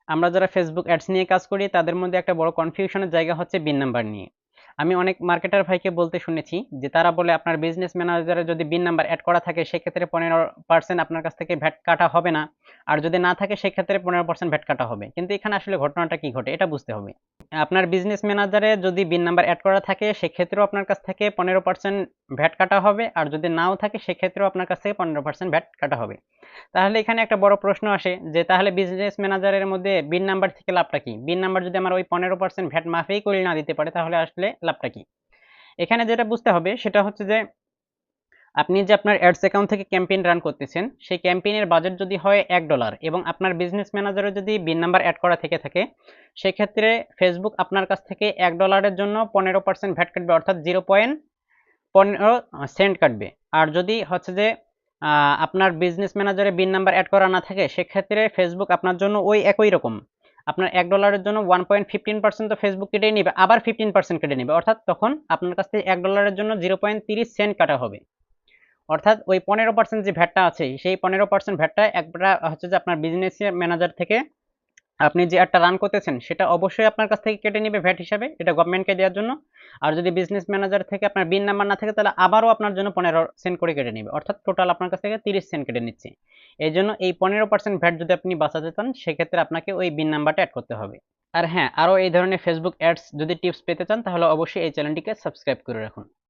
আমরা যারা Facebook ads নিয়ে কাজ করি তাদের মধ্যে একটা বড় কনফিউশনের জায়গা হচ্ছে বিন নাম্বার নিয়ে। আমি অনেক মার্কেটার ভাইকে বলতে শুনেছি যে তারা বলে আপনার বিজনেস ম্যানেজারে যদি বিন নাম্বার অ্যাড করা থাকে সেক্ষেত্রে 15% আপনার কাছ থেকে ভ্যাট কাটা হবে না, আর যদি না থাকে সেক্ষেত্রে 15% ভ্যাট কাটা হবে। কিন্তু এখানে আসলে ঘটনাটা কি ঘটে এটা বুঝতে হবে। আপনার বিজনেস ম্যানেজারে যদি বিন নাম্বার অ্যাড করা থাকে সেক্ষেত্রেও আপনার কাছ থেকে 15% ভ্যাট কাটা হবে, আর যদি নাও থাকে সেক্ষেত্রেও আপনার কাছ থেকে 15% ভ্যাট কাটা হবে। তাহলে এখানে একটা বড় প্রশ্ন আসে যে তাহলে বিজনেস ম্যানেজারের মধ্যে বিন নাম্বার থেকে লাভটা কি? বিন নাম্বার যদি আমার ওই 15% ভ্যাট মাফই করে না দিতে পারে তাহলে আসলে লাভটা কি? এখানে যেটা বুঝতে হবে সেটা হচ্ছে যে আপনি যে আপনার অ্যাডস অ্যাকাউন্ট থেকে ক্যাম্পেইন রান করতেছেন সেই ক্যাম্পেইনের বাজেট যদি হয় $1 এবং আপনার বিজনেস ম্যানেজারে যদি বিন নাম্বার অ্যাড করা থেকে থাকে সেক্ষেত্রে ফেসবুক আপনার কাছ থেকে $1 জন্য 15% ভ্যাট কাটবে, অর্থাৎ 0.15 সেন্ট কাটবে। আর যদি হচ্ছে যে আপনার বিজনেস ম্যানেজারে বিন নাম্বার অ্যাড করা না থাকে সেক্ষেত্রে ফেসবুক আপনার জন্য ওই একই রকম আপনার $1 জন্য 1.15% তো ফেসবুক কেটে নিবে, আবার 15% কেটে নিবে, অর্থাৎ তখন আপনার কাছ থেকে $1 জন্য 0.30 সেন্ট কাটা হবে। অর্থাৎ ওই 15% যে ভ্যাটটা আছে সেই 15% ভ্যাটটা একটা হচ্ছে যে আপনার বিজনেস ম্যানেজার থেকে আপনি যে অ্যাডটা রান করতেছেন সেটা অবশ্যই আপনার কাছ থেকে কেটে নিবে ভ্যাট হিসাবে, এটা গভর্নমেন্টকে দেওয়ার জন্য। আর যদি বিজনেস ম্যানেজার থেকে আপনার বিন নাম্বার না থাকে তাহলে আবারও আপনার জন্য 15 সেন্ট করে কেটে নিবে, অর্থাৎ টোটাল আপনার কাছ থেকে 30 সেন্ট কেটে নিচ্ছে। এই জন্য এই 15% ভ্যাট যদি আপনি বাঁচাতে চান সেক্ষেত্রে আপনাকে ওই বিন নাম্বারটা অ্যাড করতে হবে। আর হ্যাঁ, আরও এই ধরনের ফেসবুক অ্যাডস যদি টিপস পেতে চান তাহলে অবশ্যই এই চ্যানেলটিকে সাবস্ক্রাইব করে রাখুন।